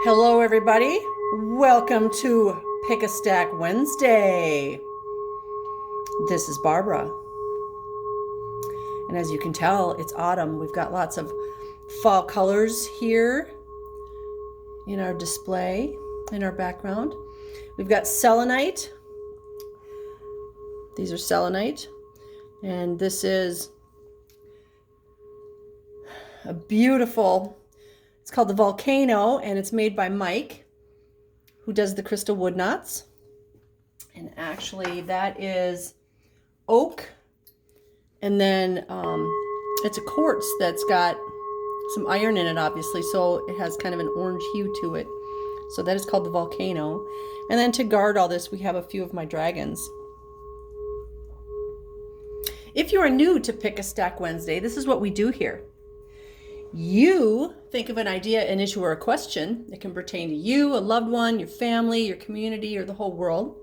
Hello, everybody. Welcome to Pick a Stack Wednesday. This is Barbara. And as you can tell, it's autumn. We've got lots of fall colors here in our display, in our background. We've got selenite. These are selenite. And this is a beautiful, it's called the Volcano, and it's made by Mike, who does the crystal wood knots. And actually that is oak. And then it's a quartz that's got some iron in it, obviously, so it has kind of an orange hue to it. So that is called the Volcano. And then to guard all this, we have a few of my dragons. If you are new to Pick a Stack Wednesday, this is what we do here. You think of an idea, an issue, or a question that can pertain to you, a loved one, your family, your community, or the whole world.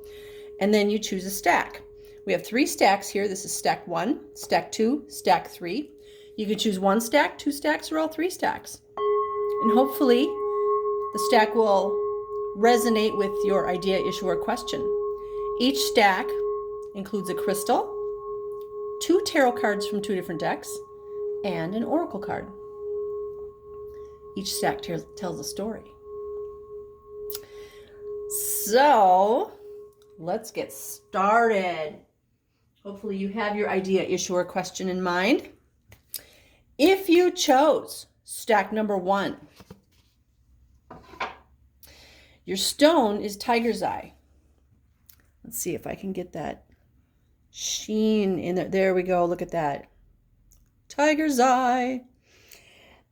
And then you choose a stack. We have 3 stacks here. This is stack 1, stack 2, stack 3. You can choose 1 stack, 2 stacks, or all 3 stacks. And hopefully the stack will resonate with your idea, issue, or question. Each stack includes a crystal, 2 tarot cards from 2 different decks, and an oracle card. Each stack tells a story. So let's get started. Hopefully you have your idea, issue, or question in mind. If you chose stack number 1, your stone is tiger's eye. Let's see if I can get that sheen in there. There we go. Look at that. Tiger's eye.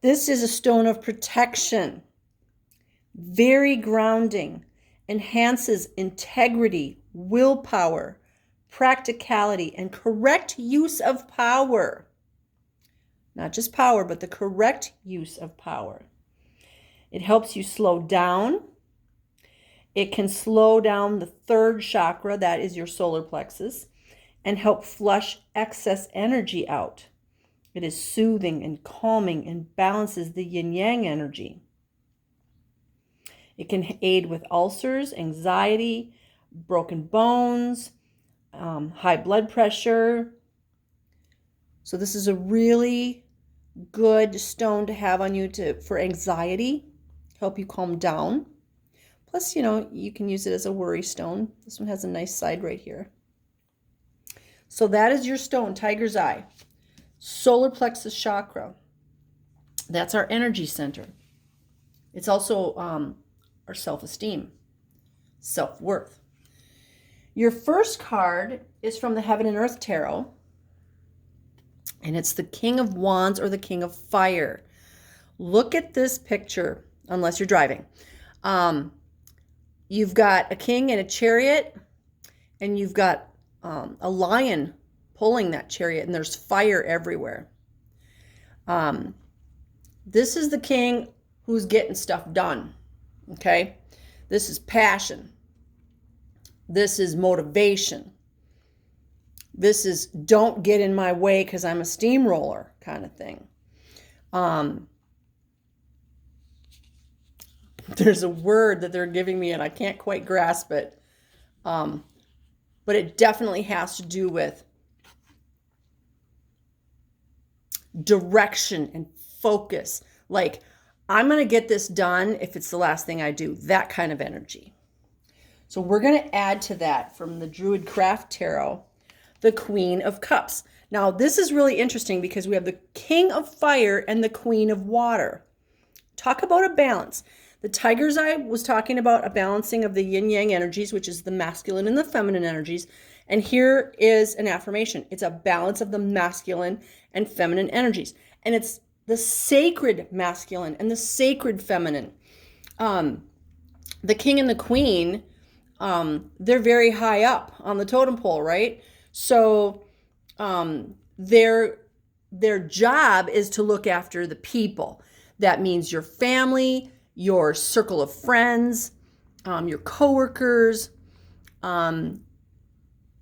This is a stone of protection. Very grounding. Enhances integrity, willpower, practicality, and correct use of power. Not just power, but the correct use of power. It helps you slow down. It can slow down the 3rd chakra, that is your solar plexus, and help flush excess energy out. It is soothing and calming and balances the yin-yang energy. It can aid with ulcers, anxiety, broken bones, high blood pressure. So this is a really good stone to have on you for anxiety, help you calm down. Plus, you can use it as a worry stone. This one has a nice side right here. So that is your stone, tiger's eye. Solar plexus chakra. That's our energy center. It's also our self-esteem, self-worth. Your first card is from the Heaven and Earth Tarot, and it's the King of Wands or the King of Fire. Look at this picture, unless you're driving. You've got a king in a chariot, and you've got a lion pulling that chariot, and there's fire everywhere. This is the king who's getting stuff done, okay? This is passion. This is motivation. This is don't get in my way because I'm a steamroller kind of thing. There's a word that they're giving me, and I can't quite grasp it, but it definitely has to do with direction and focus. Like, I'm going to get this done if it's the last thing I do. That kind of energy. So we're going to add to that from the Druid Craft Tarot, the Queen of Cups. Now, this is really interesting because we have the King of Fire and the Queen of Water. Talk about a balance. The tiger's eye was talking about a balancing of the yin-yang energies, which is the masculine and the feminine energies. And here is an affirmation. It's a balance of the masculine and feminine energies. And it's the sacred masculine and the sacred feminine. The king and the queen, they're very high up on the totem pole, right? So their job is to look after the people. That means your family, your circle of friends, your coworkers.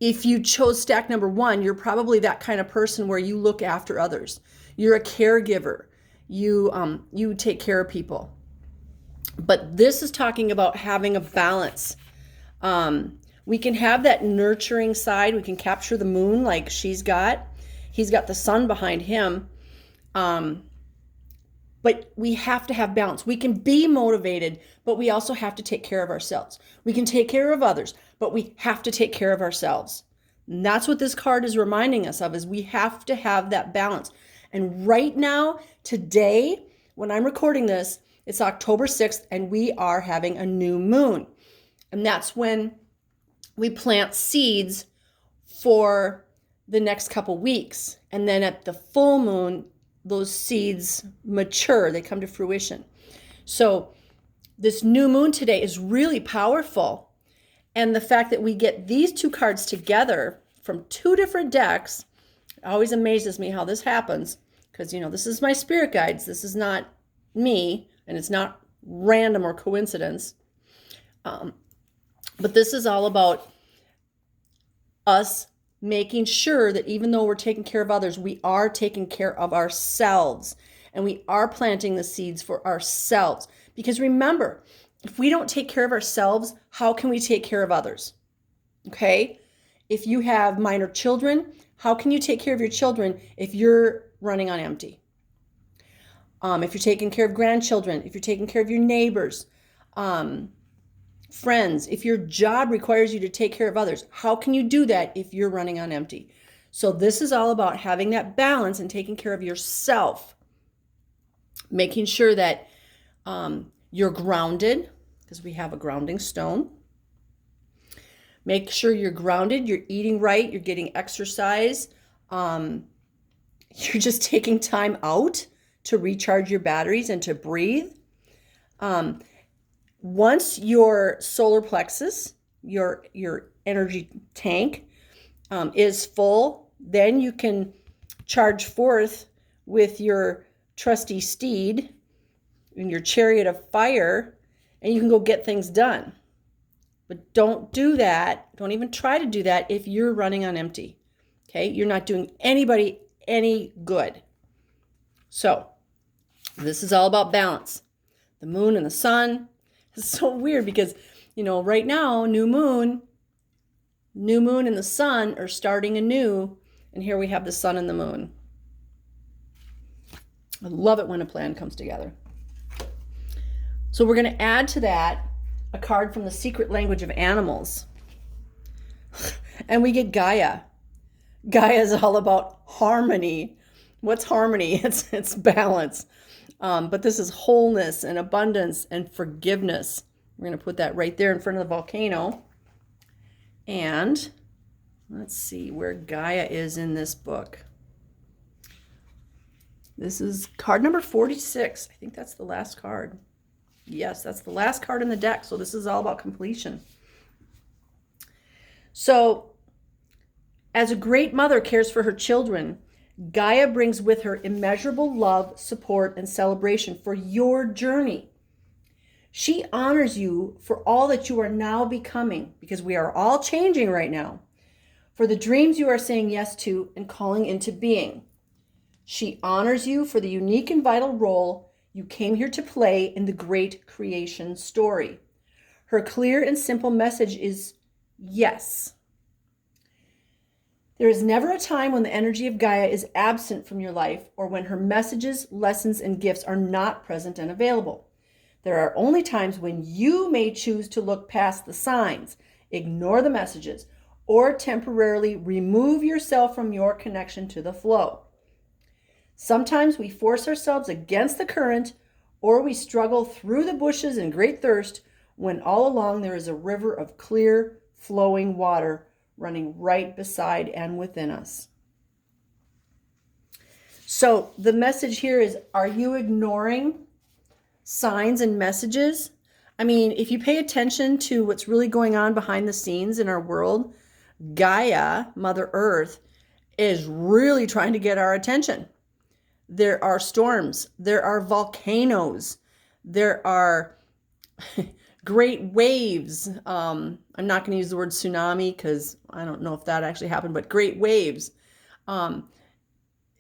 If you chose stack number 1, you're probably that kind of person where you look after others. You're a caregiver. You take care of people. But this is talking about having a balance. We can have that nurturing side. We can capture the moon like she's got. He's got the sun behind him. But we have to have balance. We can be motivated, but we also have to take care of ourselves. We can take care of others, but we have to take care of ourselves. And that's what this card is reminding us of, is we have to have that balance. And right now, today, when I'm recording this, it's October 6th, and we are having a new moon. And that's when we plant seeds for the next couple weeks. And then at the full moon, those seeds mature, they come to fruition. So this new moon today is really powerful. And the fact that we get these two cards together from two different decks always amazes me how this happens. Because, this is my spirit guides. This is not me, and it's not random or coincidence. But this is all about us making sure that even though we're taking care of others, we are taking care of ourselves, and we are planting the seeds for ourselves. Because remember, if we don't take care of ourselves, how can we take care of others? Okay? If you have minor children, how can you take care of your children if you're running on empty? If you're taking care of grandchildren, if you're taking care of your neighbors, friends, if your job requires you to take care of others, how can you do that if you're running on empty? So this is all about having that balance and taking care of yourself, making sure that you're grounded, because we have a grounding stone. Make sure you're grounded, you're eating right, you're getting exercise, you're just taking time out to recharge your batteries and to breathe. Once your solar plexus, your energy tank, is full, then you can charge forth with your trusty steed and your chariot of fire, and you can go get things done. But don't do that. Don't even try to do that if you're running on empty. Okay? You're not doing anybody any good. So, this is all about balance. The moon and the sun. It's so weird because, right now, new moon and the sun are starting anew, and here we have the sun and the moon. I love it when a plan comes together. So we're going to add to that a card from the secret language of animals. And we get Gaia. Gaia is all about harmony. What's harmony? It's balance. But this is wholeness and abundance and forgiveness. We're going to put that right there in front of the volcano. And let's see where Gaia is in this book. This is card number 46. I think that's the last card. Yes, that's the last card in the deck. So this is all about completion. So, as a great mother cares for her children, Gaia brings with her immeasurable love, support, and celebration for your journey. She honors you for all that you are now becoming, because we are all changing right now, for the dreams you are saying yes to and calling into being. She honors you for the unique and vital role you came here to play in the great creation story. Her clear and simple message is yes. There is never a time when the energy of Gaia is absent from your life, or when her messages, lessons, and gifts are not present and available. There are only times when you may choose to look past the signs, ignore the messages, or temporarily remove yourself from your connection to the flow. Sometimes we force ourselves against the current, or we struggle through the bushes in great thirst, when all along there is a river of clear, flowing water running right beside and within us. So the message here is, are you ignoring signs and messages? I mean, if you pay attention to what's really going on behind the scenes in our world, Gaia, Mother Earth, is really trying to get our attention. There are storms. There are volcanoes. There are great waves. I'm not going to use the word tsunami because I don't know if that actually happened, but great waves.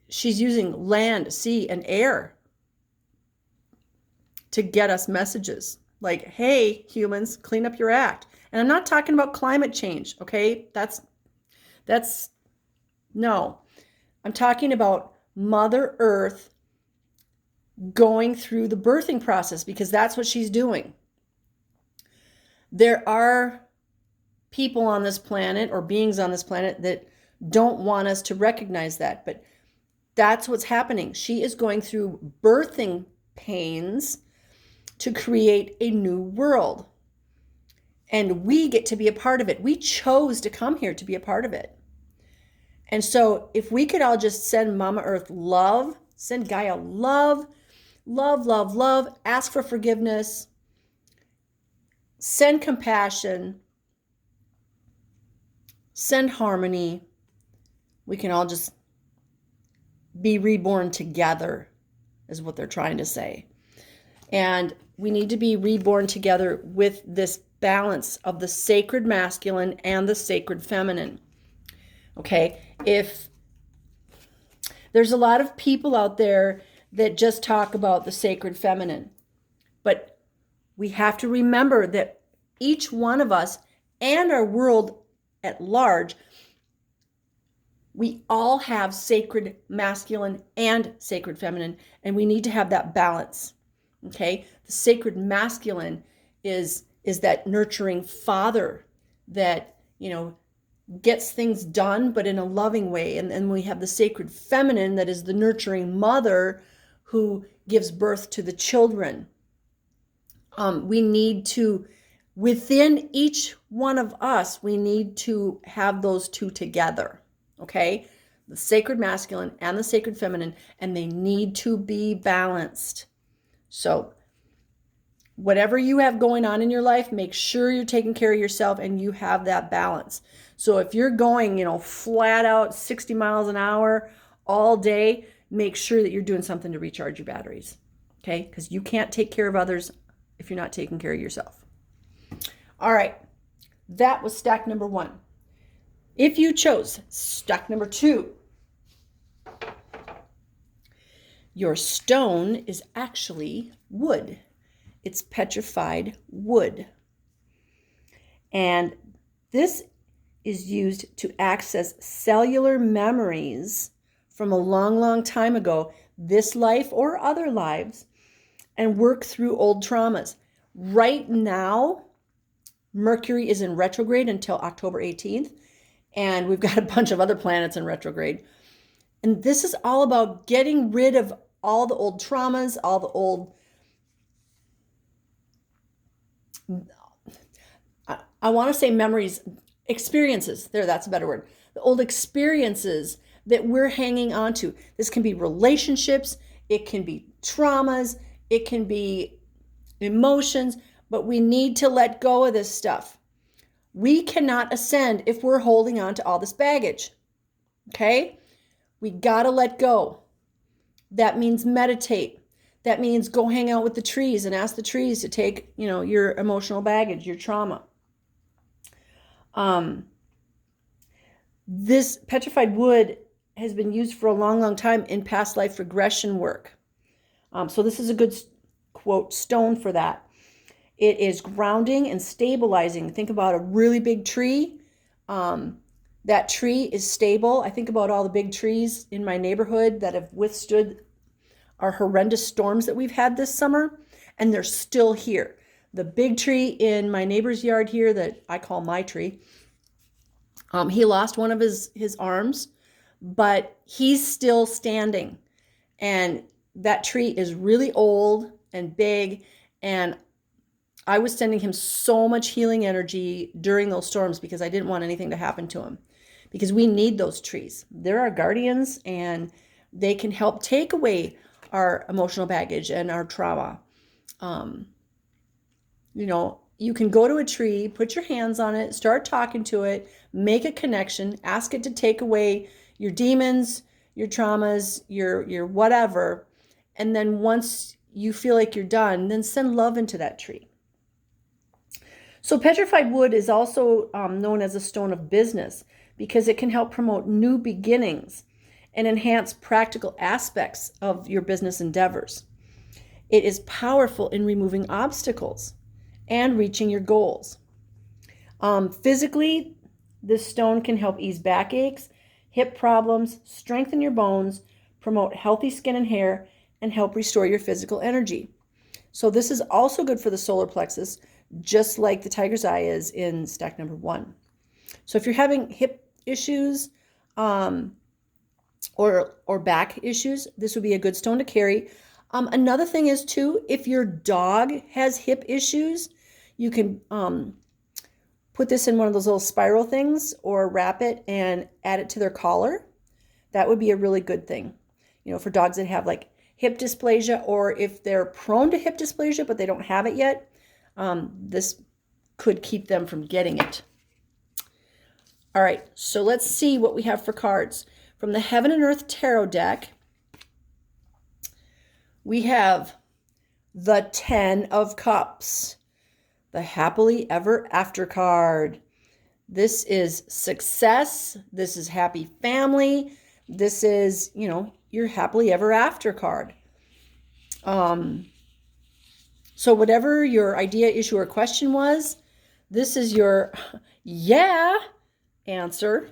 She's using land, sea, and air to get us messages. Like, hey, humans, clean up your act. And I'm not talking about climate change, okay? That's no. I'm talking about Mother Earth going through the birthing process, because that's what she's doing. There are people on this planet, or beings on this planet, that don't want us to recognize that, but that's what's happening. She is going through birthing pains to create a new world. And we get to be a part of it. We chose to come here to be a part of it. And so if we could all just send Mama Earth love, send Gaia love, love, love, love, ask for forgiveness, send compassion, send harmony, we can all just be reborn together, is what they're trying to say. And we need to be reborn together with this balance of the sacred masculine and the sacred feminine. Okay, if there's a lot of people out there that just talk about the sacred feminine, but we have to remember that each one of us and our world at large, we all have sacred masculine and sacred feminine, and we need to have that balance. Okay, the sacred masculine is that nurturing father that, gets things done, but in a loving way. And then we have the sacred feminine that is the nurturing mother who gives birth to the children. We need to, within each one of us, we need to have those two together. Okay, the sacred masculine and the sacred feminine, and they need to be balanced. So whatever you have going on in your life, make sure you're taking care of yourself and you have that balance. So if you're going, flat out 60 miles an hour all day, make sure that you're doing something to recharge your batteries. Okay? Because you can't take care of others if you're not taking care of yourself. All right. That was stack number 1. If you chose stack number 2, your stone is actually wood. It's petrified wood. And this is used to access cellular memories from a long, long time ago, this life or other lives, and work through old traumas. Right now, Mercury is in retrograde until October 18th, and we've got a bunch of other planets in retrograde. And this is all about getting rid of all the old traumas, all the old, I want to say memories, experiences. There, that's a better word. The old experiences that we're hanging on to. This can be relationships, it can be traumas, it can be emotions, but we need to let go of this stuff. We cannot ascend if we're holding on to all this baggage. Okay? We got to let go. That means meditate. That means go hang out with the trees and ask the trees to take, your emotional baggage, your trauma. This petrified wood has been used for a long, long time in past life regression work. So this is a good, quote, stone for that. It is grounding and stabilizing. Think about a really big tree. That tree is stable. I think about all the big trees in my neighborhood that have withstood our horrendous storms that we've had this summer, and they're still here. The big tree in my neighbor's yard here that I call my tree, he lost one of his arms, but he's still standing. And that tree is really old and big, and I was sending him so much healing energy during those storms because I didn't want anything to happen to him, because we need those trees. They're our guardians, and they can help take away our emotional baggage and our trauma. You can go to a tree, put your hands on it, start talking to it, make a connection, ask it to take away your demons, your traumas, your whatever. And then once you feel like you're done, then send love into that tree. So petrified wood is also known as a stone of business because it can help promote new beginnings and enhance practical aspects of your business endeavors. It is powerful in removing obstacles. and reaching your goals. Physically, this stone can help ease backaches, hip problems, strengthen your bones, promote healthy skin and hair, and help restore your physical energy. So this is also good for the solar plexus, just like the tiger's eye is in stack number 1. So if you're having hip issues or back issues, this would be a good stone to carry. Another thing is too, if your dog has hip issues, you can put this in one of those little spiral things or wrap it and add it to their collar. That would be a really good thing, for dogs that have like hip dysplasia, or if they're prone to hip dysplasia but they don't have it yet, this could keep them from getting it. All right, so let's see what we have for cards. From the Heaven and Earth Tarot deck, we have the 10 of Cups, the Happily Ever After card. This is success. This is happy family. This is, your Happily Ever After card. So whatever your idea, issue, or question was, this is your yeah answer.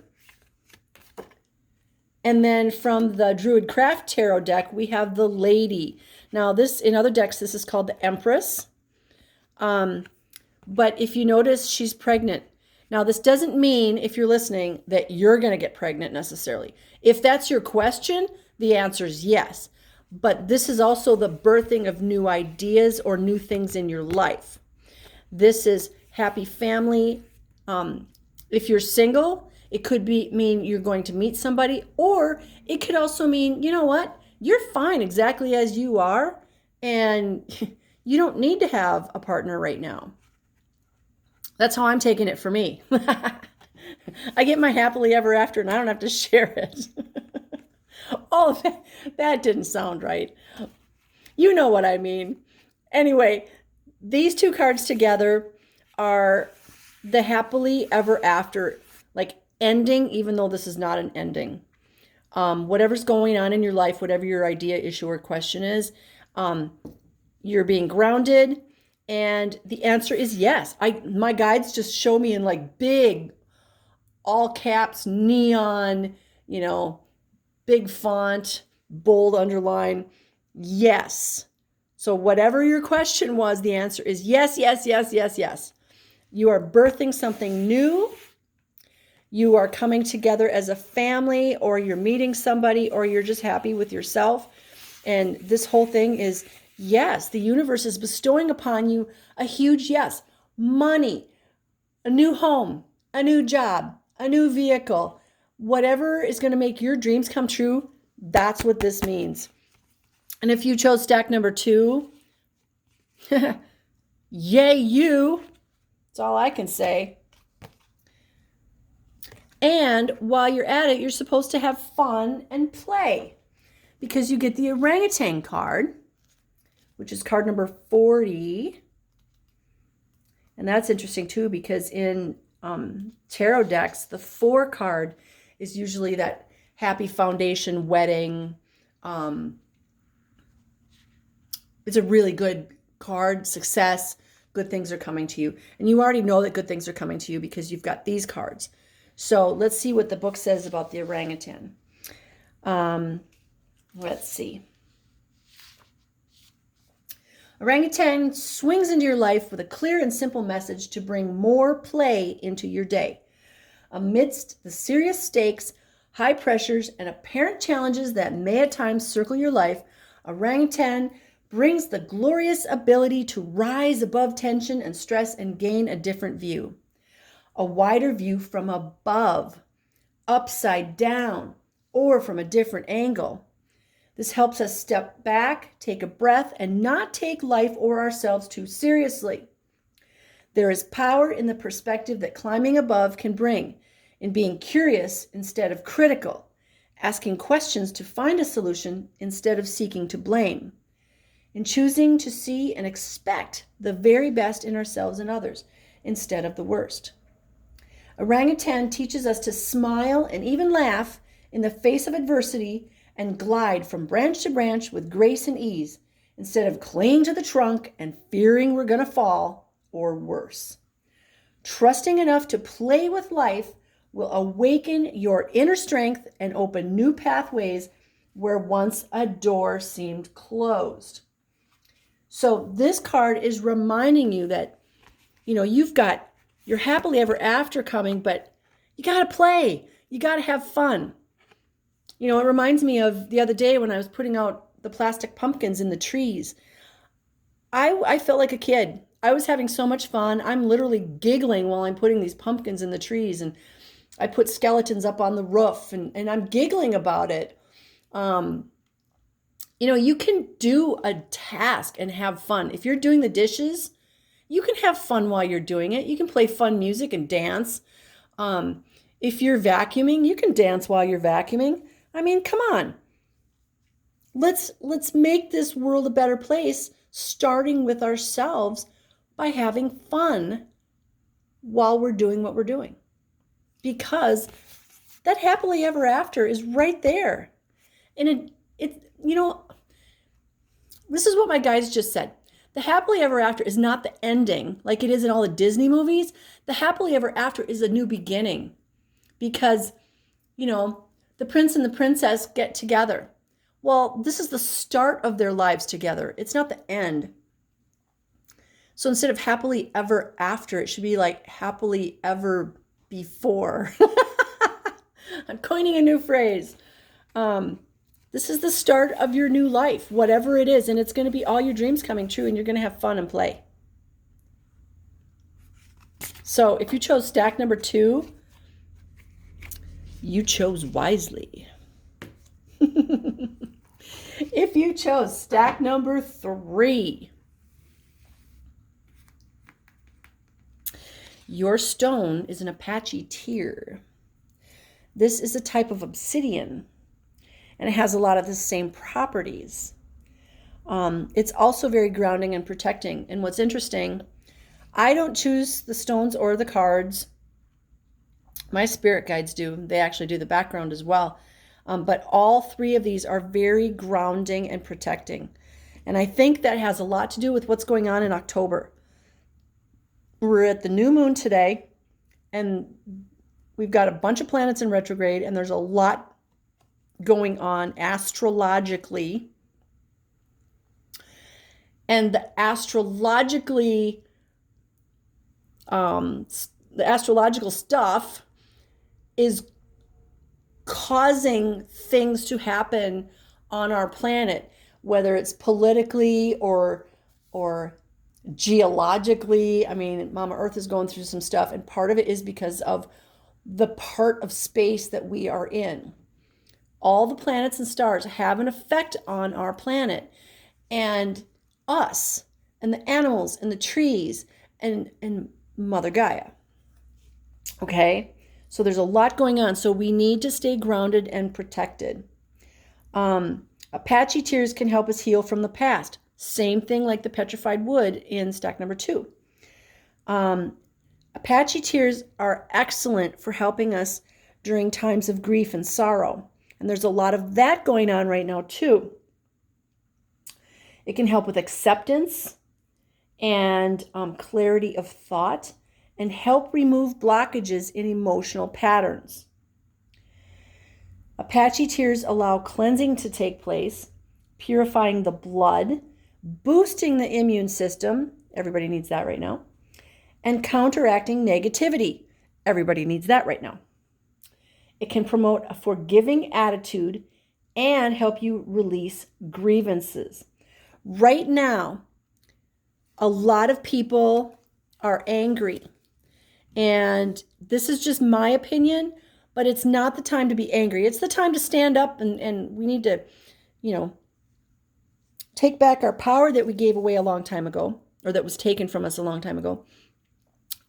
And then from the Druid Craft Tarot deck, we have the Lady. Now this, in other decks, this is called the Empress. But if you notice, she's pregnant. Now this doesn't mean, if you're listening, that you're going to get pregnant necessarily. If that's your question, the answer is yes. But this is also the birthing of new ideas or new things in your life. This is happy family. If you're single, it could mean you're going to meet somebody, or it could also mean, you know what, you're fine exactly as you are, and you don't need to have a partner right now. That's how I'm taking it for me. I get my happily ever after, and I don't have to share it. Oh, that didn't sound right. You know what I mean. Anyway, these two cards together are the happily ever after, like ending, even though this is not an ending. Whatever's going on in your life, whatever your idea, issue, or question is, you're being grounded, and the answer is yes. My guides just show me in like big, all caps, neon, big font, bold underline, yes. So whatever your question was, the answer is yes, yes, yes, yes, yes. You are birthing something new. You are coming together as a family, or you're meeting somebody, or you're just happy with yourself. And this whole thing is, yes, the universe is bestowing upon you a huge yes. Money, a new home, a new job, a new vehicle, whatever is going to make your dreams come true, that's what this means. And if you chose stack number 2, yay you. That's all I can say. And while you're at it, you're supposed to have fun and play, because you get the orangutan card, which is card number 40. And that's interesting too, because in tarot decks, the 4 card is usually that happy foundation wedding. It's a really good card, success, good things are coming to you. And you already know that good things are coming to you because you've got these cards. So let's see what the book says about the orangutan. Let's see. Orangutan swings into your life with a clear and simple message to bring more play into your day. Amidst the serious stakes, high pressures, and apparent challenges that may at times circle your life, orangutan brings the glorious ability to rise above tension and stress and gain a different view. A wider view from above, upside down, or from a different angle. This helps us step back, take a breath, and not take life or ourselves too seriously. There is power in the perspective that climbing above can bring, in being curious instead of critical, asking questions to find a solution instead of seeking to blame, in choosing to see and expect the very best in ourselves and others instead of the worst. Orangutan teaches us to smile and even laugh in the face of adversity and glide from branch to branch with grace and ease, instead of clinging to the trunk and fearing we're going to fall or worse. Trusting enough to play with life will awaken your inner strength and open new pathways where once a door seemed closed. So this card is reminding you that, you've got your happily ever after coming, but you got to play. You got to have fun. It reminds me of the other day when I was putting out the plastic pumpkins in the trees. I felt like a kid. I was having so much fun. I'm literally giggling while I'm putting these pumpkins in the trees, and I put skeletons up on the roof, and I'm giggling about it. You can do a task and have fun. If you're doing the dishes, you can have fun while you're doing it. You can play fun music and dance. If you're vacuuming, you can dance while you're vacuuming. I mean, come on. Let's make this world a better place, starting with ourselves by having fun while we're doing what we're doing. Because that happily ever after is right there. And this is what my guys just said. The happily ever after is not the ending like it is in all the Disney movies. The happily ever after is a new beginning because, the prince and the princess get together. Well, this is the start of their lives together. It's not the end. So instead of happily ever after, it should be like happily ever before. I'm coining a new phrase. This is the start of your new life, whatever it is, and it's going to be all your dreams coming true, and you're going to have fun and play. So if you chose stack number 2, you chose wisely. If you chose stack number 3, your stone is an Apache tear. This is a type of obsidian, and it has a lot of the same properties. It's also very grounding and protecting. And what's interesting, I don't choose the stones or the cards. My spirit guides do. They actually do the background as well. But all 3 of these are very grounding and protecting. And I think that has a lot to do with what's going on in October. We're at the new moon today, and we've got a bunch of planets in retrograde, and there's a lot going on astrologically. And the astrological stuff is causing things to happen on our planet, whether it's politically or geologically. I mean, Mama Earth is going through some stuff, and part of it is because of the part of space that we are in. All the planets and stars have an effect on our planet and us and the animals and the trees and Mother Gaia. Okay? So there's a lot going on. So we need to stay grounded and protected. Apache tears can help us heal from the past. Same thing like the petrified wood in stack number 2. Apache tears are excellent for helping us during times of grief and sorrow. And there's a lot of that going on right now too. It can help with acceptance and clarity of thought and help remove blockages in emotional patterns. Apache tears allow cleansing to take place, purifying the blood, boosting the immune system. Everybody needs that right now. And counteracting negativity. Everybody needs that right now. It can promote a forgiving attitude and help you release grievances. Right now, a lot of people are angry. And this is just my opinion, but it's not the time to be angry. It's the time to stand up and we need to, take back our power that we gave away a long time ago, or that was taken from us a long time ago.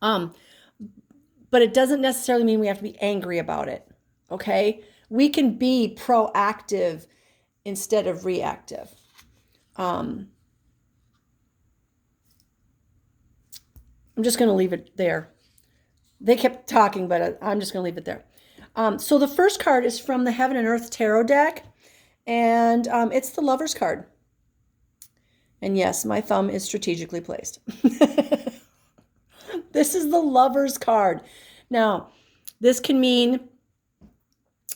But it doesn't necessarily mean we have to be angry about it. Okay? We can be proactive instead of reactive. I'm just going to leave it there. They kept talking, but I'm just going to leave it there. So the first card is from the Heaven and Earth Tarot deck, and it's the Lover's card. And yes, my thumb is strategically placed. This is the Lover's card. Now, this can mean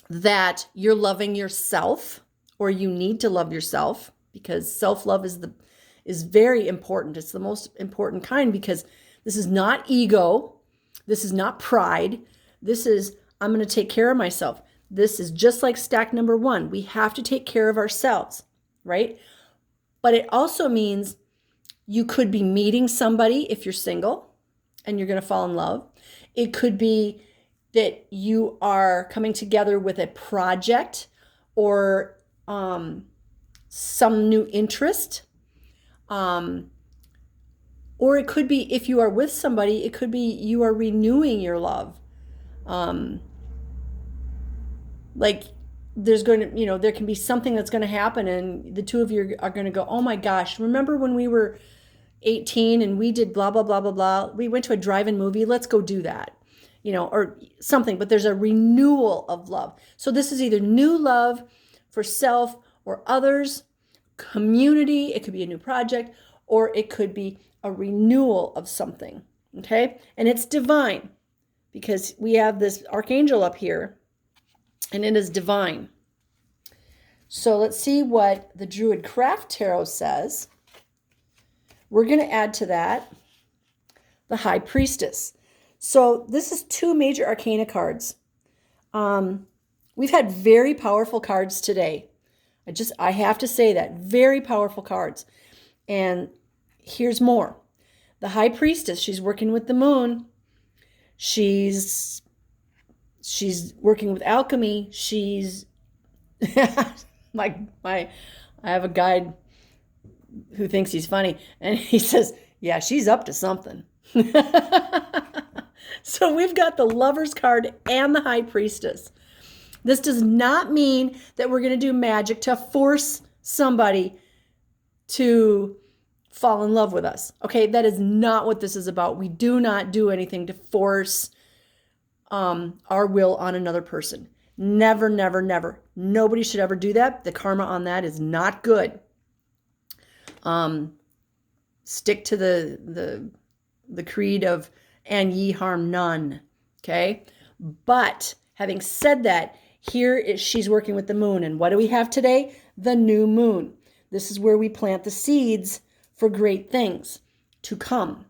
that you're loving yourself, or you need to love yourself, because self-love is very important. It's the most important kind, because this is not ego. This is not pride. This is, I'm going to take care of myself. This is just like stack number 1. We have to take care of ourselves, right? But it also means you could be meeting somebody if you're single and you're going to fall in love. It could be that you are coming together with a project or some new interest. Or it could be, if you are with somebody, it could be you are renewing your love. Like there's going to, there can be something that's going to happen and the two of you are going to go, oh my gosh, remember when we were 18 and we did blah, blah, blah, blah, blah. We went to a drive-in movie. Let's go do that, or something. But there's a renewal of love. So this is either new love for self or others, community. It could be a new project, or it could be a renewal of something, okay? And it's divine, because we have this archangel up here, and it is divine. So let's see what the Druid Craft Tarot says. We're going to add to that the High Priestess. So this is 2 major arcana cards. We've had very powerful cards today. I have to say that. Very powerful cards. And here's more. The High Priestess, she's working with the moon. She's working with alchemy. She's I have a guide who thinks he's funny, and he says, yeah, she's up to something. So we've got the Lover's card and the High Priestess. This does not mean that we're going to do magic to force somebody to fall in love with us. Okay, that is not what this is about. We do not do anything to force our will on another person. Never, never, never. Nobody should ever do that. The karma on that is not good. Stick to the creed of "and ye harm none." Okay, but having said that, she's working with the moon, and what do we have today? The new moon. This is where we plant the seeds for great things to come.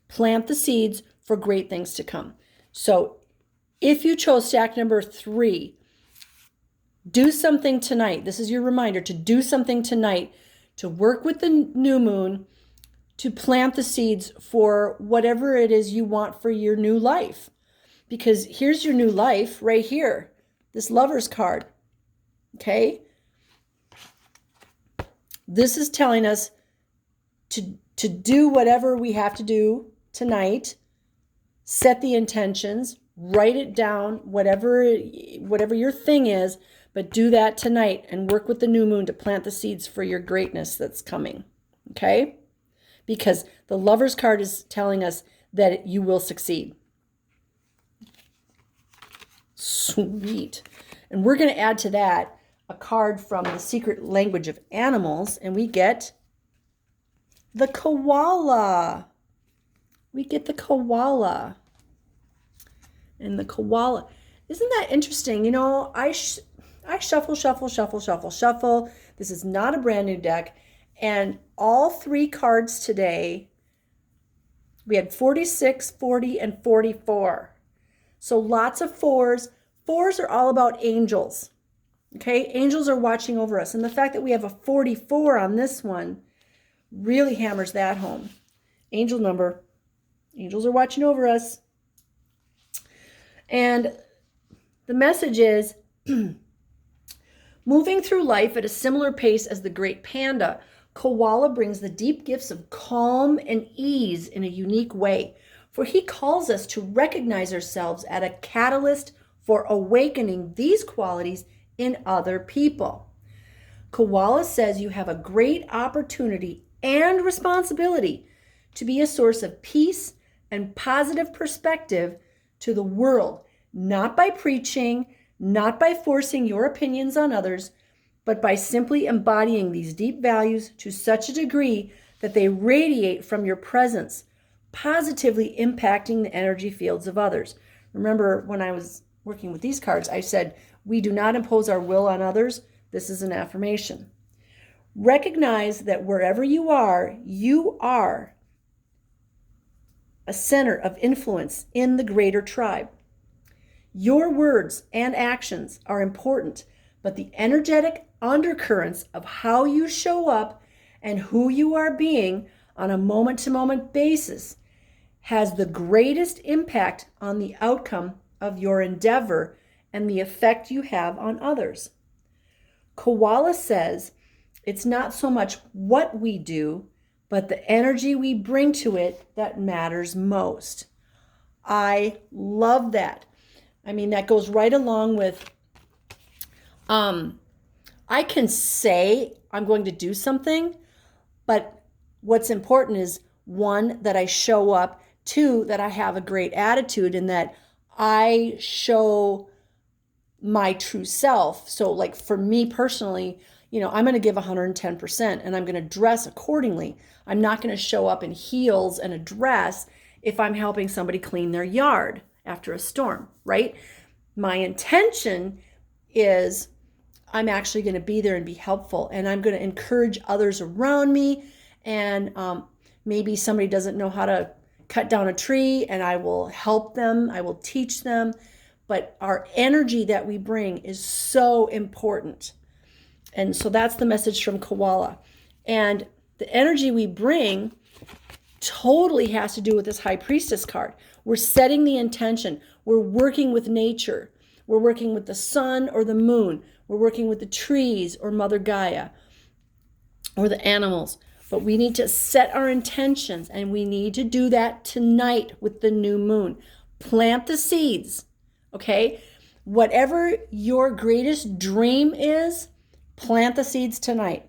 Plant the seeds for great things to come. So if you chose stack number 3, do something tonight. This is your reminder to do something tonight, to work with the new moon, to plant the seeds for whatever it is you want for your new life. Because here's your new life right here, this Lover's card. Okay? This is telling us to do whatever we have to do tonight, set the intentions, write it down, whatever your thing is, but do that tonight and work with the new moon to plant the seeds for your greatness that's coming, okay? Because the Lover's card is telling us that you will succeed. Sweet. And we're going to add to that a card from the Secret Language of Animals, and we get the koala. We get the koala. And the koala. Isn't that interesting? I shuffle, shuffle, shuffle, shuffle, shuffle. This is not a brand new deck. And all 3 cards today, we had 46, 40, and 44. So lots of 4s. 4s are all about angels. Okay? Angels are watching over us. And the fact that we have a 44 on this one really hammers that home. Angel number. Angels are watching over us. And the message is moving through life at a similar pace as the great panda, koala brings the deep gifts of calm and ease in a unique way. For he calls us to recognize ourselves as a catalyst for awakening these qualities in other people. Koala says you have a great opportunity and responsibility to be a source of peace and positive perspective to the world, not by preaching, not by forcing your opinions on others, but by simply embodying these deep values to such a degree that they radiate from your presence, positively impacting the energy fields of others. Remember, when I was working with these cards, I said, we do not impose our will on others. This is an affirmation. Recognize that wherever you are a center of influence in the greater tribe. Your words and actions are important, but the energetic undercurrents of how you show up and who you are being on a moment-to-moment basis has the greatest impact on the outcome of your endeavor and the effect you have on others. Koala says it's not so much what we do, but the energy we bring to it that matters most. I love that. I mean, that goes right along with, I can say I'm going to do something, but what's important is, one, that I show up, two, that I have a great attitude and that I show my true self. So like for me personally, I'm going to give 110% and I'm going to dress accordingly. I'm not going to show up in heels and a dress if I'm helping somebody clean their yard after a storm, right? My intention is I'm actually going to be there and be helpful, and I'm going to encourage others around me. And maybe somebody doesn't know how to cut down a tree, and I will help them. I will teach them. But our energy that we bring is so important. And so that's the message from Koala. And the energy we bring totally has to do with this High Priestess card. We're setting the intention. We're working with nature. We're working with the sun or the moon. We're working with the trees or Mother Gaia or the animals. But we need to set our intentions, and we need to do that tonight with the new moon. Plant the seeds, okay? Whatever your greatest dream is, plant the seeds tonight.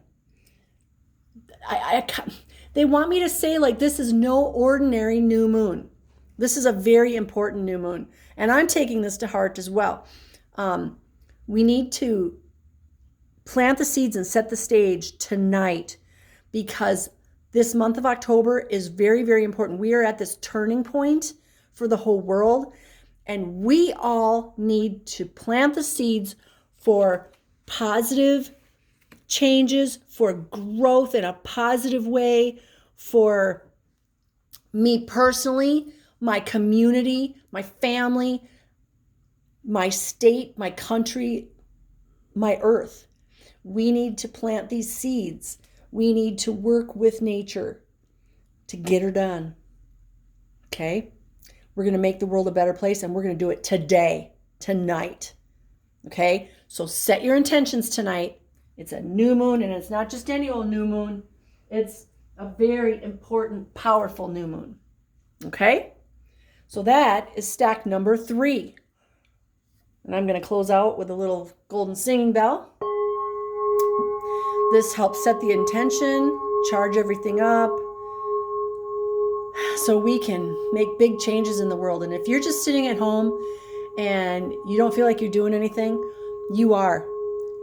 They want me to say, like, this is no ordinary new moon. This is a very important new moon. And I'm taking this to heart as well. We need to plant the seeds and set the stage tonight, because this month of October is very, very important. We are at this turning point for the whole world, and we all need to plant the seeds for positive changes, for growth in a positive way, for me personally, my community, my family, my state, my country, my earth. We need to plant these seeds. We need to work with nature to get her done. Okay? We're going to make the world a better place, and we're going to do it today, tonight. Okay? So set your intentions tonight. It's a new moon, and it's not just any old new moon. It's a very important, powerful new moon. Okay? So that is stack number 3. And I'm going to close out with a little golden singing bell. This helps set the intention, charge everything up, so we can make big changes in the world. And if you're just sitting at home and you don't feel like you're doing anything, you are.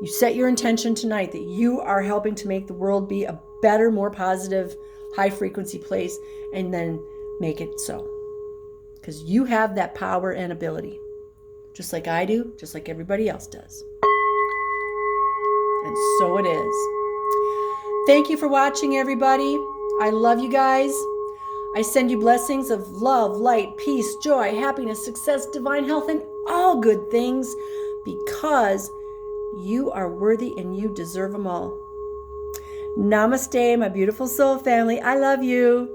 You set your intention tonight that you are helping to make the world be a better, more positive, high frequency place, and then make it so. Because you have that power and ability. Just like I do, just like everybody else does. And so it is. Thank you for watching, everybody. I love you guys. I send you blessings of love, light, peace, joy, happiness, success, divine health, and all good things, because you are worthy and you deserve them all. Namaste, my beautiful soul family. I love you.